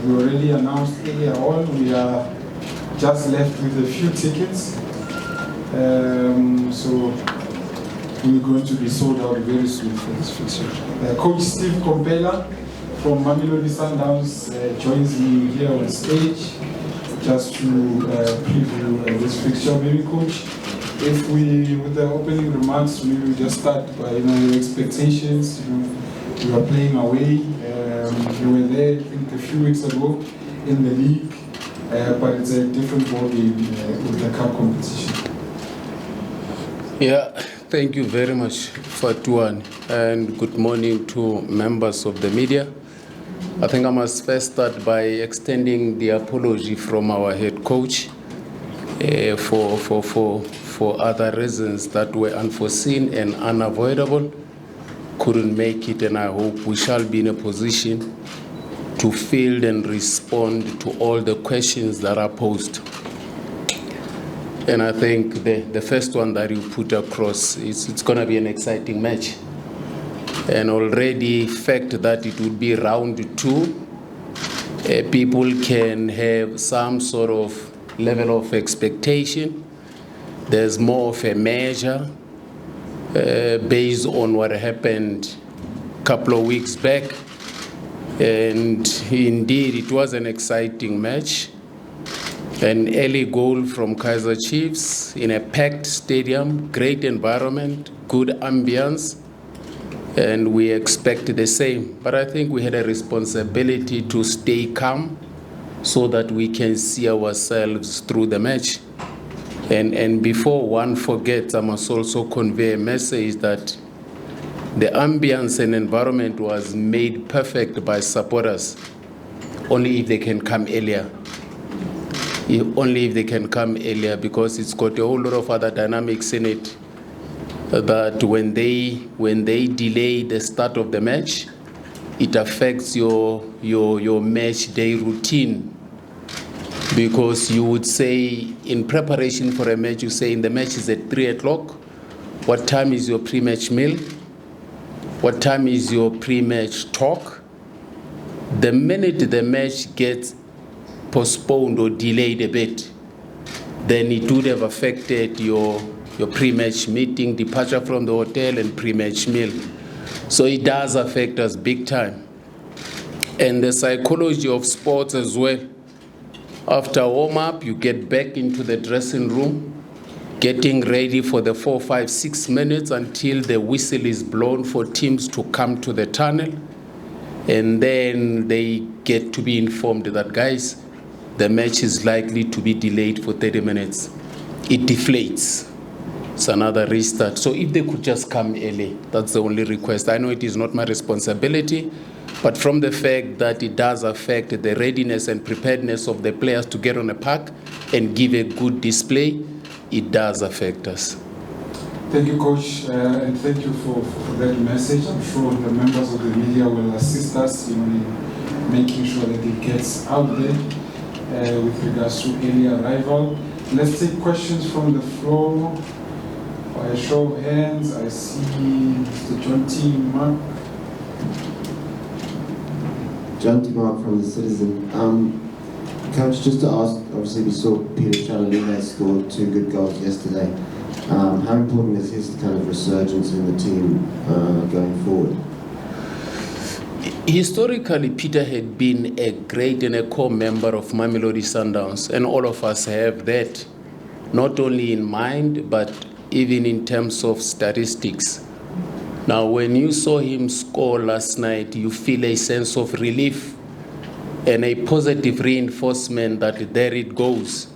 we already announced earlier on, we are just left with a few tickets. So we're going to be sold out very soon for this fixture. Coach Steve Komphela from Mamelodi Sundowns joins me here on stage just to preview this fixture. Maybe, Coach, if we, with the opening remarks, we will just start by your expectations. You are playing away. You were there, I think, a few weeks ago in the league, but it's a different ballgame with the cup competition. Yeah, thank you very much, Fatuan, and good morning to members of the media. I think I must first start by extending the apology from our head coach for other reasons that were unforeseen and unavoidable. Couldn't make it, and I hope we shall be in a position to field and respond to all the questions that are posed. And I think the first one that you put across is it's going to be an exciting match. And already fact that it would be round 2, people can have some sort of level of expectation. There's more of a measure based on what happened a couple of weeks back. And indeed, it was an exciting match. An early goal from Kaizer Chiefs in a packed stadium, great environment, good ambience, and we expect the same. But I think we had a responsibility to stay calm so that we can see ourselves through the match. And before one forgets, I must also convey a message that the ambience and environment was made perfect by supporters, only if they can come earlier. Only if they can come earlier, because it's got a whole lot of other dynamics in it, that when they delay the start of the match, it affects your match day routine. Because you would say, in preparation for a match, you say, the match is at 3 o'clock. What time is your pre-match meal? What time is your pre-match talk? The minute the match gets postponed or delayed a bit, then it would have affected your pre-match meeting, departure from the hotel, and pre-match meal. So it does affect us big time. And the psychology of sports as well. After warm-up, you get back into the dressing room, getting ready for the 4, 5, 6 minutes until the whistle is blown for teams to come to the tunnel. And then they get to be informed that, guys, the match is likely to be delayed for 30 minutes. It deflates. It's another restart. So if they could just come early, that's the only request. I know it is not my responsibility, but from the fact that it does affect the readiness and preparedness of the players to get on a park and give a good display, it does affect us. Thank you, Coach, and thank you for that message. I'm sure the members of the media will assist us in making sure that it gets out there with regards to early arrival. Let's take questions from the floor. By a show of hands, I see Mr. John T. Mark. John T. Mark from The Citizen. Coach, just to ask, obviously we saw Peter Chalalina scored 2 good goals yesterday. How important is his kind of resurgence in the team going forward? Historically, Peter had been a great and a core member of Mamelodi Sundowns, and all of us have that, not only in mind, but even in terms of statistics. Now, when you saw him score last night, you feel a sense of relief and a positive reinforcement that there it goes.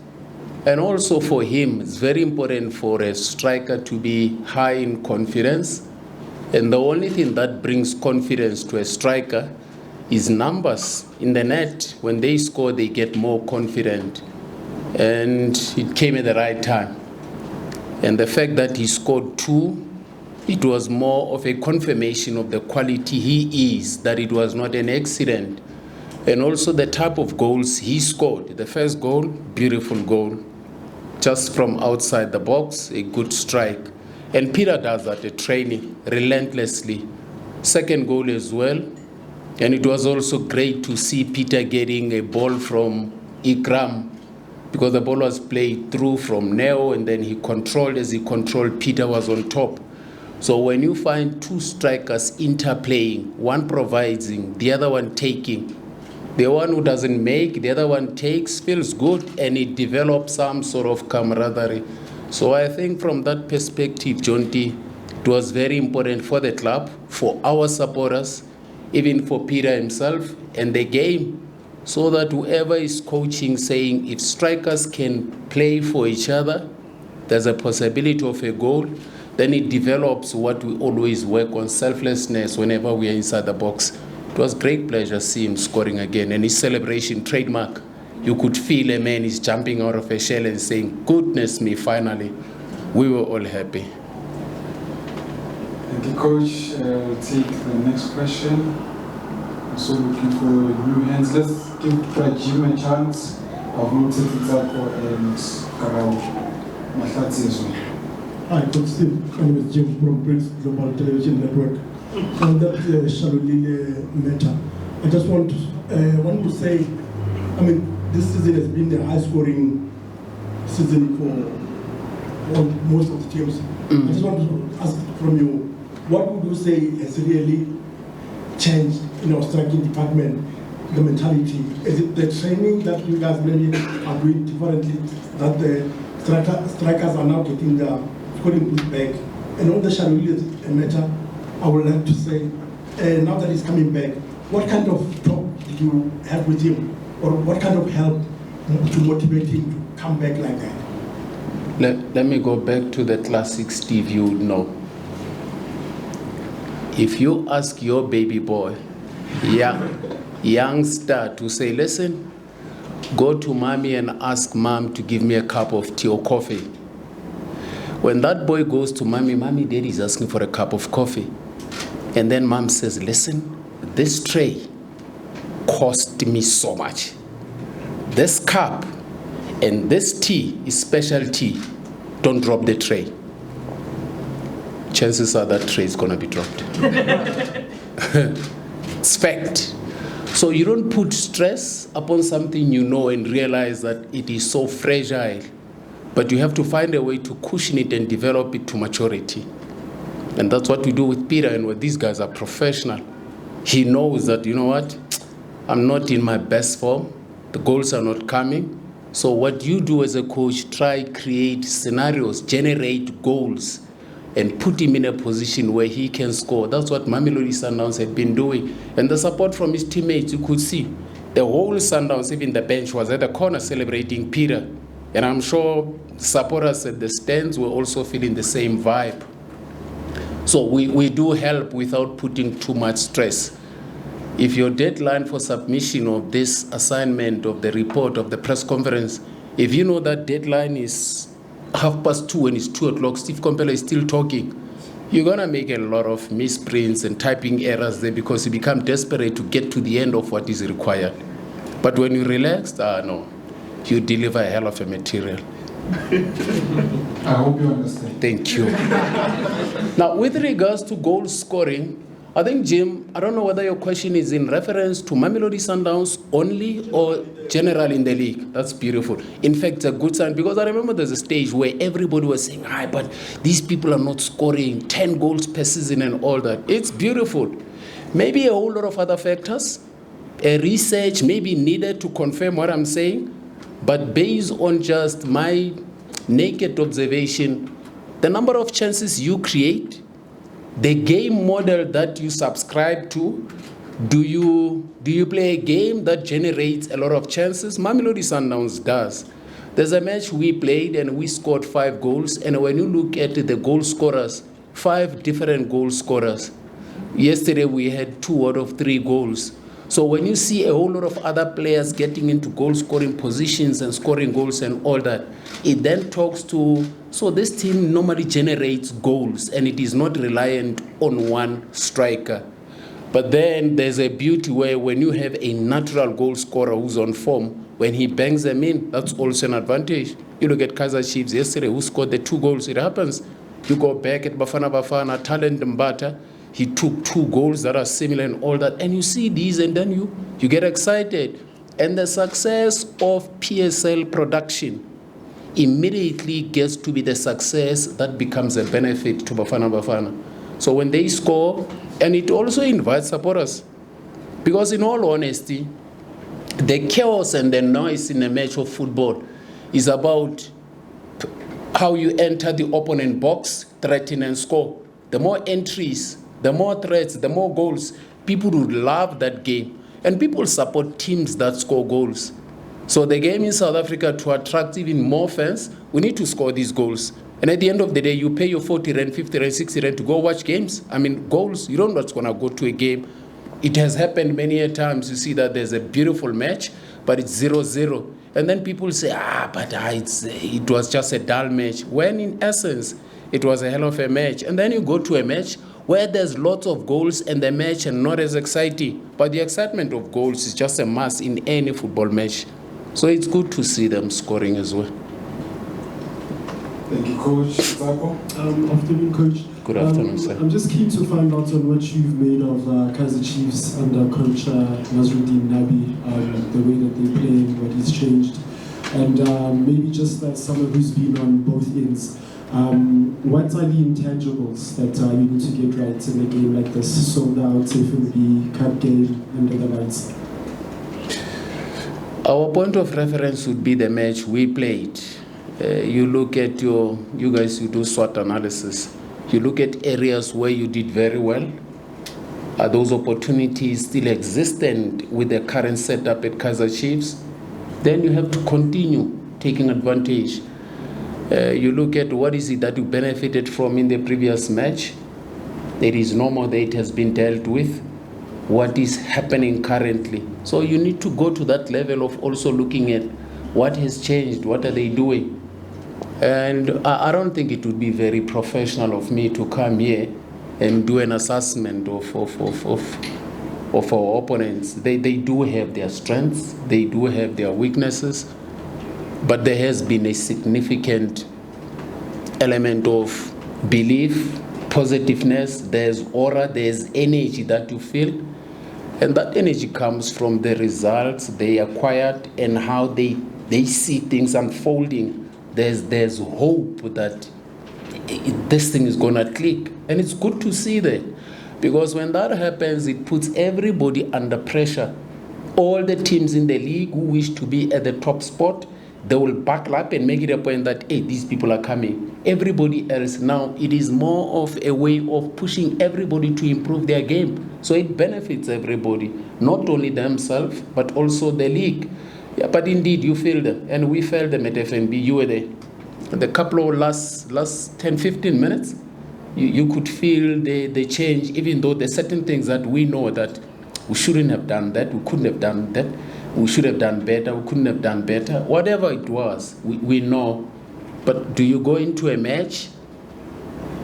And also for him, it's very important for a striker to be high in confidence. And the only thing that brings confidence to a striker is numbers in the net. When they score, they get more confident. And it came at the right time. And the fact that he scored 2, it was more of a confirmation of the quality he is, that it was not an accident. And also the type of goals he scored. The first goal, beautiful goal, just from outside the box, a good strike. And Peter does that at training, relentlessly. Second goal as well, And it was also great to see Peter getting a ball from Ikram, because the ball was played through from Neo, and then he controlled. As he controlled, Peter was on top. So when you find two strikers interplaying, one providing, the other one taking, the one who doesn't make, the other one takes, feels good, and it develops some sort of camaraderie. So I think from that perspective, Jonty, it was very important for the club, for our supporters, even for Peter himself and the game, so that whoever is coaching saying if strikers can play for each other, there's a possibility of a goal, then it develops what we always work on, selflessness whenever we are inside the box. It was great pleasure seeing him scoring again, and his celebration, trademark. You could feel a man is jumping out of a shell and saying, goodness me, finally. We were all happy. Thank you, Coach. We'll take the next question. Also looking for new hands. Let's give Jim a chance. I've noted it up and Karao. Hi, Coach Steve. My name is Jim from Prince Global Television Network. On that Shalolile matter, I just want to say, I mean, this season has been a high-scoring season for most of the teams. I just want to ask from you, what would you say has really changed in our striking department, the mentality? Is it the training that you guys maybe are doing differently, that the strikers are now getting the scoring push back? And on the Shalolile matter, I would like to say, now that he's coming back, what kind of talk did you have with him? Or what kind of help to motivate him to come back like that? Let me go back to the classic Steve you would know. If you ask your baby boy, youngster, to say, listen, go to mommy and ask mom to give me a cup of tea or coffee. When that boy goes to mommy, daddy is asking for a cup of coffee. And then mom says, listen, this tray cost me so much. This cup and this tea is special tea. Don't drop the tray. Chances are that tray is going to be dropped. It's fact. So you don't put stress upon something you know and realize that it is so fragile. But you have to find a way to cushion it and develop it to maturity. And that's what we do with Peter, and what these guys are professional. He knows that, you know what, I'm not in my best form. The goals are not coming. So what you do as a coach, try create scenarios, generate goals, and put him in a position where he can score. That's what Mamelodi Sundowns had been doing. And the support from his teammates, you could see. The whole Sundowns, even the bench, was at the corner celebrating Peter. And I'm sure supporters at the stands were also feeling the same vibe. So we do help without putting too much stress. If your deadline for submission of this assignment, of the report, of the press conference, if you know that deadline is 2:30 and it's 2 o'clock, Steve Komphela is still talking, you're going to make a lot of misprints and typing errors there because you become desperate to get to the end of what is required. But when you relax, no, you deliver a hell of a material. I hope you understand. Thank you. Now, with regards to goal scoring, I think, Jim, I don't know whether your question is in reference to Mamelodi Sundowns only or general in the league. That's beautiful. In fact, it's a good sign, because I remember there's a stage where everybody was saying, but these people are not scoring 10 goals per season and all that. It's beautiful. Maybe a whole lot of other factors. A research may be needed to confirm what I'm saying, but based on just my naked observation, the number of chances you create, the game model that you subscribe to, do you play a game that generates a lot of chances? Mamelodi Sundowns does. There's a match we played and we scored 5 goals, and when you look at the goal scorers, 5 different goal scorers. Yesterday we had 2 out of 3 goals. So when you see a whole lot of other players getting into goal-scoring positions and scoring goals and all that, it then talks to, so this team normally generates goals and it is not reliant on one striker. But then there's a beauty where when you have a natural goal scorer who's on form, when he bangs them in, that's also an advantage. You look at Kaizer Chiefs yesterday, who scored the 2 goals. It happens. You go back at Bafana, Talent Mbata, he took 2 goals that are similar and all that. And you see these and then you get excited. And the success of PSL production immediately gets to be the success that becomes a benefit to Bafana Bafana. So when they score, and it also invites supporters. Because in all honesty, the chaos and the noise in a match of football is about how you enter the opponent box, threaten and score. The more entries, the more threats, the more goals, people would love that game. And people support teams that score goals. So the game in South Africa, to attract even more fans, we need to score these goals. And at the end of the day, you pay your 40 rand, 50 rand, 60 rand to go watch games. I mean, goals, you don't know what's going to go to a game. It has happened many a times. You see that there's a beautiful match, but it's 0-0. And then people say, it was just a dull match. When in essence, it was a hell of a match. And then you go to a match where there's lots of goals and the match are not as exciting. But the excitement of goals is just a must in any football match. So it's good to see them scoring as well. Thank you, Coach. Zako? Afternoon, Coach. Good afternoon, sir. I'm just keen to find out on what you've made of Kaizer Chiefs under Coach Nasruddin Nabi, the way that they play, what has changed, and maybe just as someone who's been on both ends, what are the intangibles that you need to get right in a game like this, sold out FNB Cup game under the lights? Our point of reference would be the match we played. You look at you guys who do SWOT analysis. You look at areas where you did very well. Are those opportunities still existent with the current setup at Kaizer Chiefs? Then you have to continue taking advantage. You look at what is it that you benefited from in the previous match. It is normal that it has been dealt with. What is happening currently? So you need to go to that level of also looking at what has changed, what are they doing? And I don't think it would be very professional of me to come here and do an assessment of our opponents. They do have their strengths, they do have their weaknesses, but there has been a significant element of belief, positiveness, there's aura, there's energy that you feel, and that energy comes from the results they acquired and how they see things unfolding. There's hope that this thing is going to click. And it's good to see that. Because when that happens, it puts everybody under pressure. All the teams in the league who wish to be at the top spot, they will buckle up and make it a point that, hey, these people are coming. Everybody else now, it is more of a way of pushing everybody to improve their game. So it benefits everybody, not only themselves, but also the league. Yeah, but indeed, you feel them, and we felt them at FNB. You were there. The couple of last 10, 15 minutes, you could feel the change, even though there's certain things that we know that we shouldn't have done that, we couldn't have done that, we should have done better, we couldn't have done better. Whatever it was, we know. But do you go into a match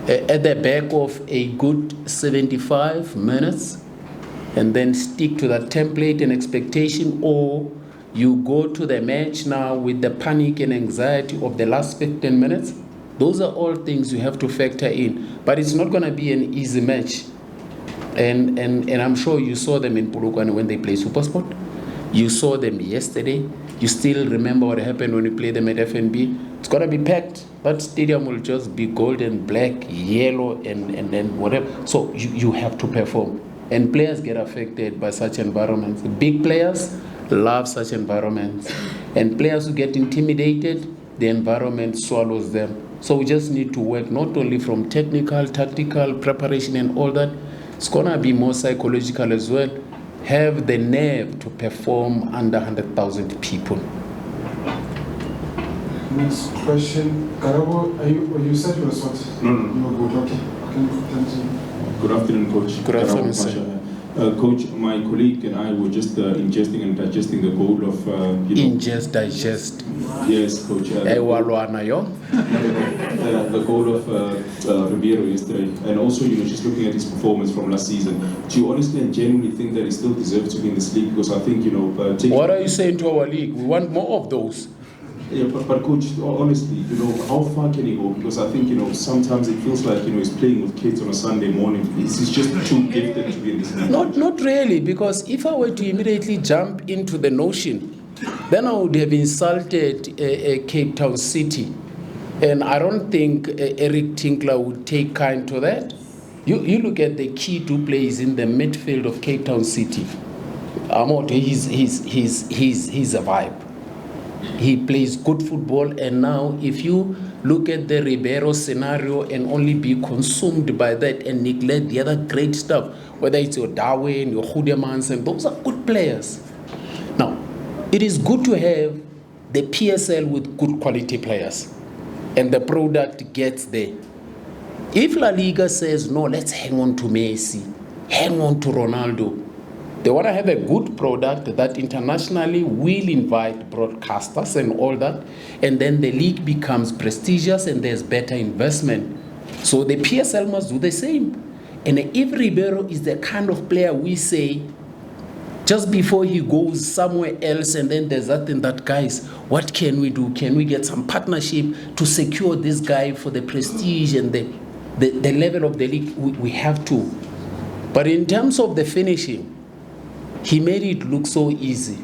at the back of a good 75 minutes and then stick to that template and expectation, or you go to the match now with the panic and anxiety of the last 15 minutes? Those are all things you have to factor in. But it's not going to be an easy match. And I'm sure you saw them in Polokwane when they play SuperSport. You saw them yesterday. You still remember what happened when you played them at FNB. It's going to be packed. That stadium will just be golden, black, yellow, and then whatever. So you have to perform. And players get affected by such environments. Big players love such environments. And players who get intimidated, the environment swallows them. So we just need to work not only from technical, tactical, preparation and all that. It's going to be more psychological as well. Have the nerve to perform under 100,000 people. Next question. Karabo, you said you were what? No. You were good, okay. Good afternoon, Coach. Good afternoon, sir. Coach, my colleague and I were just ingesting and digesting the goal of... Ingest, digest. Yes, Coach. The goal of Ribeiro yesterday. And also, just looking at his performance from last season. Do you honestly and genuinely think that he still deserves to be in this league? Because I think, what are you saying to our league? We want more of those. Yeah, but coach, honestly, you know, how far can he go? Because I think, you know, sometimes it feels like, you know, he's playing with kids on a Sunday morning. He's just too gifted to be in this league. Not really, because if I were to immediately jump into the notion, then I would have insulted Cape Town City. And I don't think Eric Tinkler would take kind to that. You look at the key two players in the midfield of Cape Town City. Amoto, he's a vibe. He plays good football, and now if you look at the Ribeiro scenario and only be consumed by that and neglect the other great stuff, whether it's your Darwin, your Hudemans, and those are good players. Now, it is good to have the PSL with good quality players, and the product gets there. If La Liga says, no, let's hang on to Messi, hang on to Ronaldo, they want to have a good product that internationally will invite broadcasters and all that, and then the league becomes prestigious and there's better investment. So the PSL must do the same. And if Ribeiro is the kind of player we say, just before he goes somewhere else and then there's that and that, guys, what can we do? Can we get some partnership to secure this guy for the prestige and the level of the league? We have to. But in terms of the finishing, he made it look so easy.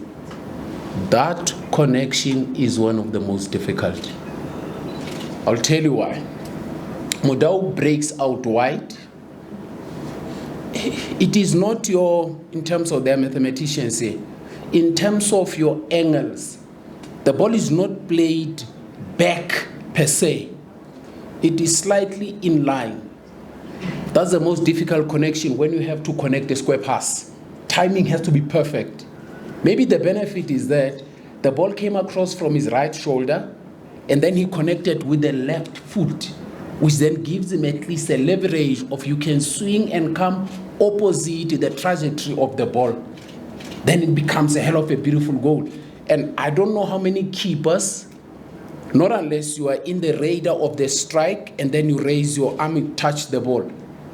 That connection is one of the most difficult. I'll tell you why. Mudau breaks out wide. It is not your, in terms of their mathematicians say, in terms of your angles, the ball is not played back per se. It is slightly in line. That's the most difficult connection when you have to connect a square pass. Timing has to be perfect. Maybe the benefit is that the ball came across from his right shoulder and then he connected with the left foot, which then gives him at least a leverage of you can swing and come opposite the trajectory of the ball. Then it becomes a hell of a beautiful goal. And I don't know how many keepers, not unless you are in the radar of the strike and then you raise your arm and touch the ball.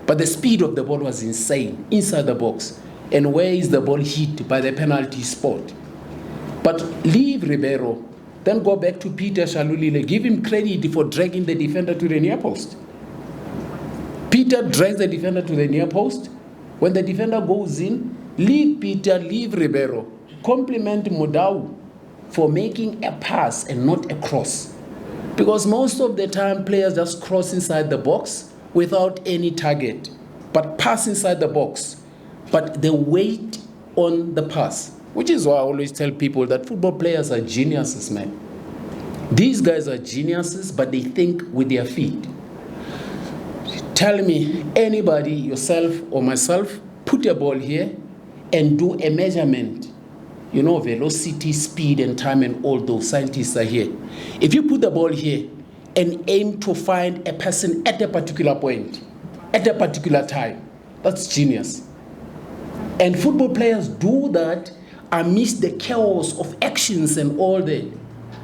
But the speed of the ball was insane inside the box. And where is the ball hit? By the penalty spot. But leave Ribeiro, then go back to Peter Shalulile. Give him credit for dragging the defender to the near post. Peter drags the defender to the near post. When the defender goes in, leave Peter, leave Ribeiro. Compliment Mudau for making a pass and not a cross. Because most of the time, players just cross inside the box without any target, but pass inside the box. But the weight on the pass, which is why I always tell people that football players are geniuses, man. These guys are geniuses, but they think with their feet. Tell me, anybody, yourself or myself, put a ball here and do a measurement. You know, velocity, speed, and time, and all those scientists are here. If you put the ball here and aim to find a person at a particular point, at a particular time, that's genius. And football players do that amidst the chaos of actions and all that.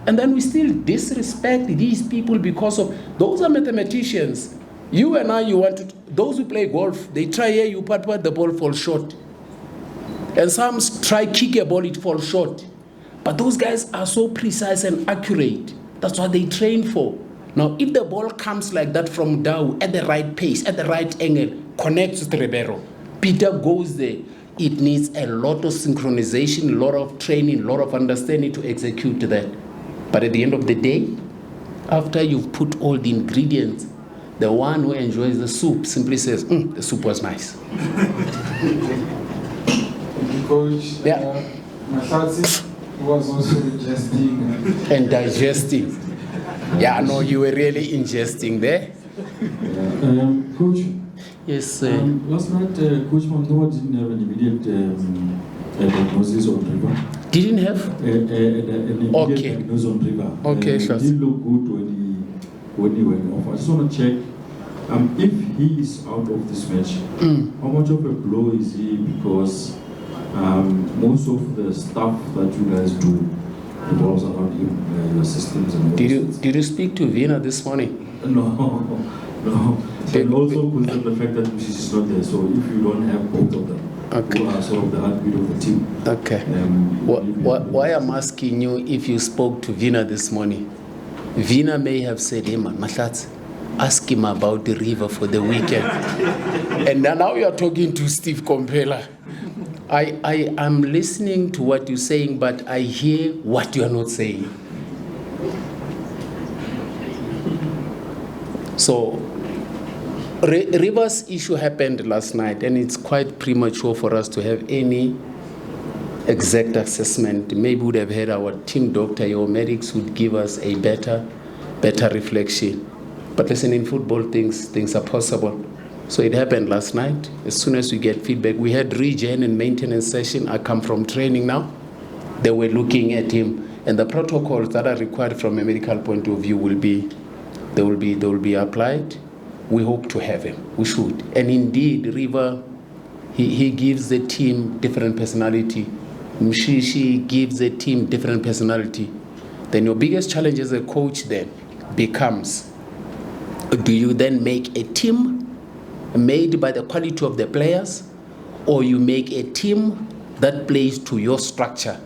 And then we still disrespect these people because of, those are mathematicians. You and I, those who play golf, they try here, you putt, the ball falls short. And some try kick a ball, it falls short. But those guys are so precise and accurate. That's what they train for. Now, if the ball comes like that from Dau at the right pace, at the right angle, connects with Ribeiro, Peter goes there. It needs a lot of synchronization, a lot of training, a lot of understanding to execute that. But at the end of the day, after you've put all the ingredients, the one who enjoys the soup simply says, the soup was nice. Coach, yeah. Masatsi was also ingesting and digesting. Yeah, no, you were really ingesting there. Coach. Yes. Last night, Coach Mamdoa didn't have an immediate diagnosis on River. Didn't have? An immediate diagnosis on River. Okay, sure. It didn't look good when he went off. I just want to check if he is out of this match, how much of a blow is he? Because most of the stuff that you guys do revolves around him, your systems and all. Did you speak to Vina this morning? No. And also consider the fact that Mrs. is not there, so if you don't have both of them, Okay. who are sort of the heartbeat of the team. Okay. Why I'm asking you if you spoke to Vina this morning? Vina may have said, hey man, Mahlatsi, ask him about the river for the weekend. And now you are talking to Steve Komphela. I'm listening to what you're saying, but I hear what you are not saying. So, River's issue happened last night, and it's quite premature for us to have any exact assessment. Maybe we would have had our team doctor, your medics would give us a better reflection. But listen, in football, things are possible. So it happened last night. As soon as we get feedback, we had regen and maintenance session. I come from training now. They were looking at him, and the protocols that are required from a medical point of view will be applied. We hope to have him. We should. And indeed, River, he gives the team different personality. Mshishi gives the team different personality. Then your biggest challenge as a coach then becomes, do you then make a team made by the quality of the players, or you make a team that plays to your structure?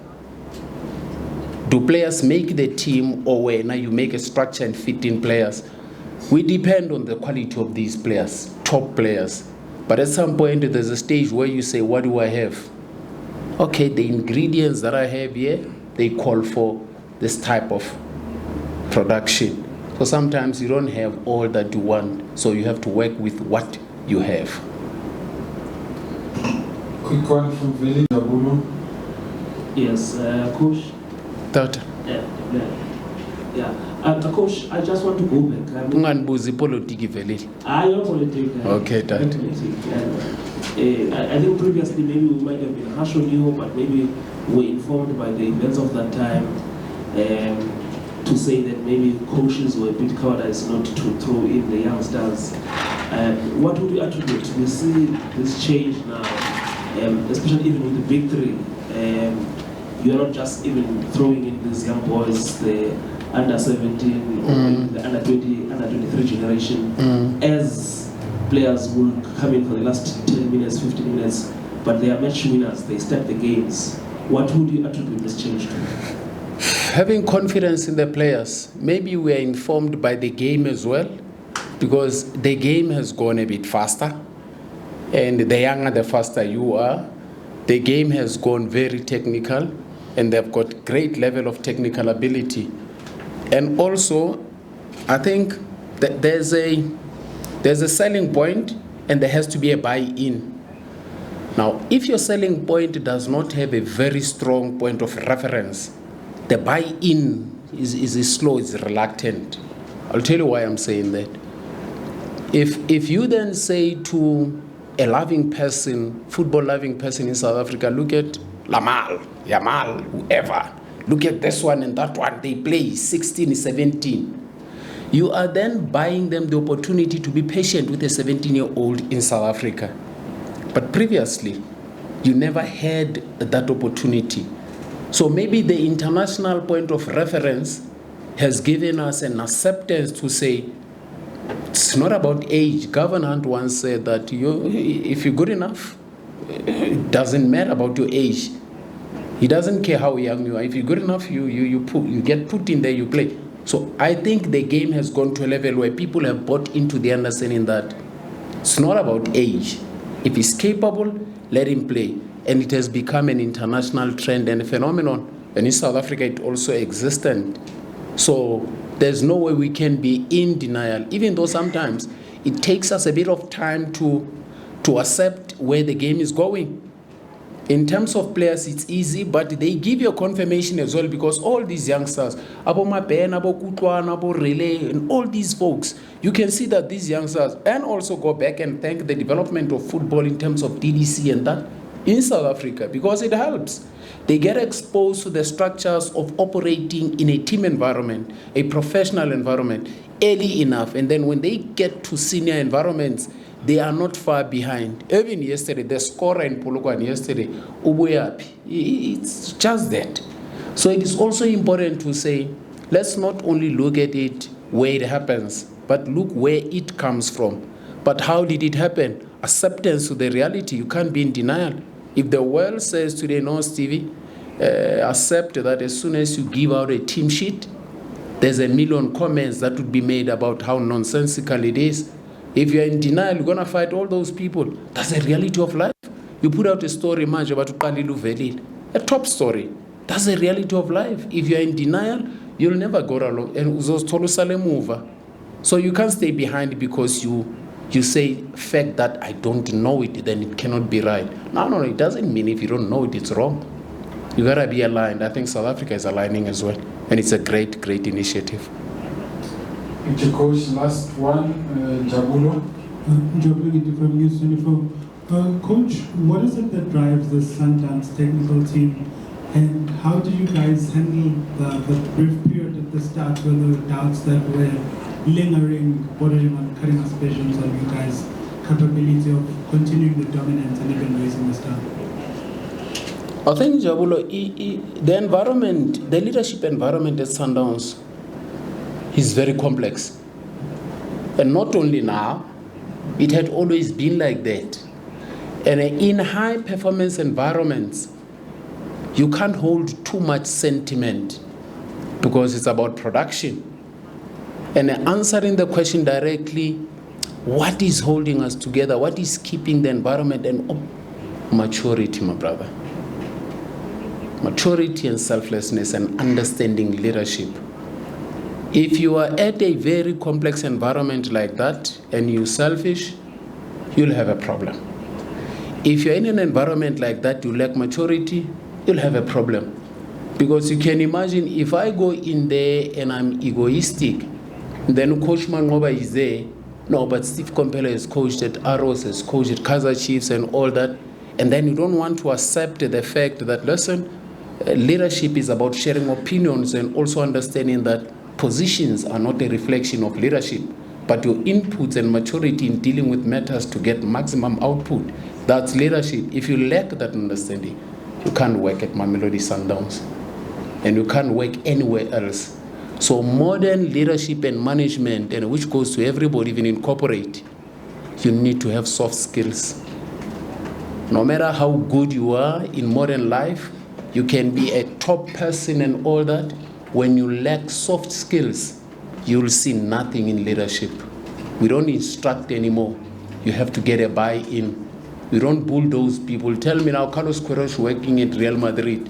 Do players make the team, or when you make a structure and fit in players? We depend on the quality of these players, top players. But at some point, there's a stage where you say, what do I have? Okay, the ingredients that I have here, they call for this type of production. So sometimes you don't have all that you want, so you have to work with what you have. Quick one from Veli Dabulo. Yes, Coach. Tata. Coach, I just want to go back. Unganibuzi politiki Veli. Your politics. Okay, Tata. I think previously maybe we might have been harsh on you, but maybe we were informed by the events of that time to say that maybe coaches were a bit cowardice not to throw in the youngsters. What would you attribute? We see this change now, especially even with the big three. You're not just even throwing in these young boys, the under 17, the under 20, under 23 generation, as players will come in for the last 10 minutes, 15 minutes, but they are match winners, they start the games. What would you attribute this change to? Having confidence in the players. Maybe we are informed by the game as well, because the game has gone a bit faster, and the younger the faster you are, the game has gone very technical, and they've got great level of technical ability. And also, I think that there's a selling point, and there has to be a buy-in. Now, if your selling point does not have a very strong point of reference, the buy-in is slow, is reluctant. I'll tell you why I'm saying that. If you then say to a loving person, football-loving person in South Africa, look at Lamal, Yamal, whoever, look at this one and that one, they play 16, 17. You are then buying them the opportunity to be patient with a 17-year-old in South Africa. But previously, you never had that opportunity. So maybe the international point of reference has given us an acceptance to say, it's not about age. Governor Hunt once said that if you're good enough, it doesn't matter about your age. He doesn't care how young you are. If you're good enough, you get put in there, you play. So I think the game has gone to a level where people have bought into the understanding that it's not about age. If he's capable, let him play. And it has become an international trend and a phenomenon. And in South Africa, it also existed. So there's no way we can be in denial, even though sometimes it takes us a bit of time to accept where the game is going. In terms of players, it's easy, but they give you a confirmation as well, because all these youngsters, Abo Maben, Abo Kutwan, Abo Relay, and all these folks, you can see that these youngsters, and also go back and thank the development of football in terms of DDC and that in South Africa, because it helps. They get exposed to the structures of operating in a team environment, a professional environment, early enough, and then when they get to senior environments, they are not far behind. Even yesterday, the scorer in Polokwane yesterday, Ubuyapi, it's just that. So it is also important to say, let's not only look at it where it happens, but look where it comes from. But how did it happen? Acceptance to the reality. You can't be in denial. If the world says today, no, Stevie, accept that as soon as you give out a team sheet, there's a million comments that would be made about how nonsensical it is. If you're in denial, you're going to fight all those people. That's the reality of life. You put out a story, manje, about Qalilu Velile, a top story. That's the reality of life. If you're in denial, you'll never go along. And so you can't stay behind because you say fact that I don't know it, then it cannot be right. No, it doesn't mean if you don't know it, it's wrong. You gotta be aligned. I think South Africa is aligning as well, and it's a great, great initiative. Thank you, Coach. Last one, Jabulo. Jabulo from News 24. Coach, what is it that drives the Sundowns technical team, and how do you guys handle the brief period at the start where there were doubts that were lingering, bordering on cutting aspersions on you guys' capability of continuing the dominance and even raising the star? I think, Jabulo, the environment, the leadership environment at Sundowns is very complex. And not only now, it had always been like that. And in high performance environments, you can't hold too much sentiment because it's about production. And answering the question directly, what is holding us together? What is keeping the environment? And maturity, my brother. Maturity and selflessness and understanding leadership. If you are at a very complex environment like that and you're selfish, you'll have a problem. If you're in an environment like that, you lack maturity, you'll have a problem. Because you can imagine if I go in there and I'm egoistic, then Coach Mangoba is there. No, but Steve Komphela has coached at Arrows, has coached at Kaizer Chiefs and all that. And then you don't want to accept the fact that, listen, leadership is about sharing opinions and also understanding that positions are not a reflection of leadership, but your inputs and maturity in dealing with matters to get maximum output. That's leadership. If you lack that understanding, you can't work at Mamelodi Sundowns and you can't work anywhere else. So modern leadership and management, and which goes to everybody, even in corporate, you need to have soft skills. No matter how good you are in modern life, you can be a top person and all that. When you lack soft skills, you'll see nothing in leadership. We don't instruct anymore. You have to get a buy-in. We don't bulldoze people. Tell me now, Carlos Queiroz working at Real Madrid,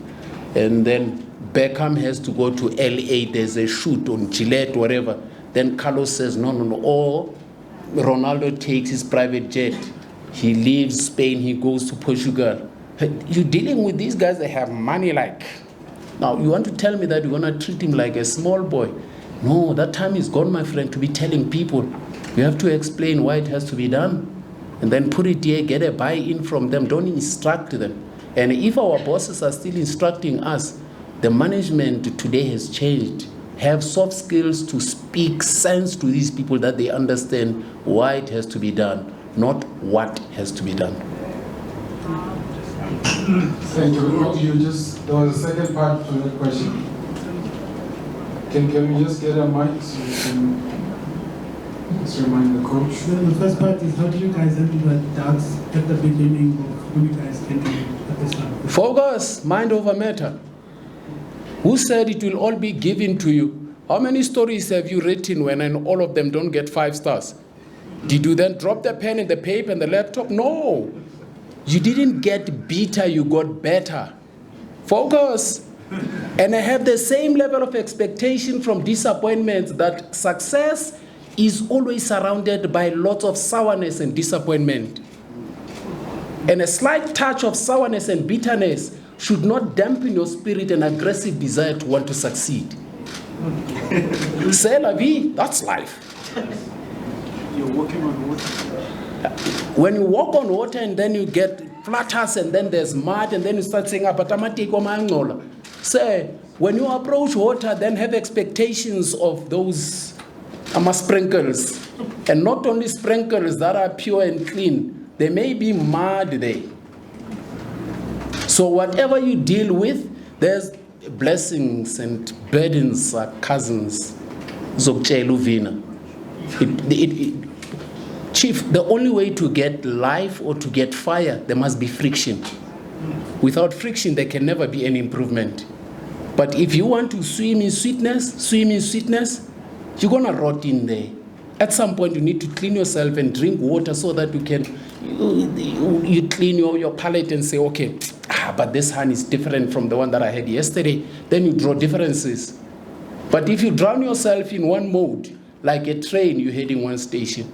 and then Beckham has to go to LA, there's a shoot on Gillette, whatever. Then Carlos says, no. Or Ronaldo takes his private jet. He leaves Spain, he goes to Portugal. You're dealing with these guys that have money like. Now, you want to tell me that you're going to treat him like a small boy? No, that time is gone, my friend, to be telling people. You have to explain why it has to be done. And then put it here, get a buy-in from them. Don't instruct them. And if our bosses are still instructing us, the management today has changed. Have soft skills to speak sense to these people that they understand why it has to be done, not what has to be done. Thank you. There was a second part to that question. Can we just get a mic so we can just remind the coach? The first part is, how do you guys handle the doubts at the beginning of who you guys can do at the start? Focus, mind over matter. Who said it will all be given to you? How many stories have you written when and all of them don't get 5 stars? Did you then drop the pen and the paper and the laptop? No. You didn't get bitter, you got better. Focus. And I have the same level of expectation from disappointments that success is always surrounded by lots of sourness and disappointment. And a slight touch of sourness and bitterness should not dampen your spirit and aggressive desire to want to succeed. C'est la vie, that's life. You're walking on water. When you walk on water and then you get flutters and then there's mud and then you start saying, say, when you approach water, then have expectations of those sprinkles. And not only sprinkles that are pure and clean, there may be mud there. So whatever you deal with, there's blessings and burdens are cousins. Chief, the only way to get life or to get fire, there must be friction. Without friction, there can never be any improvement. But if you want to swim in sweetness, you're gonna rot in there. At some point, you need to clean yourself and drink water so that you can you clean your palate and say, okay, but this honey is different from the one that I had yesterday. Then you draw differences. But if you drown yourself in one mode, like a train, you're heading one station.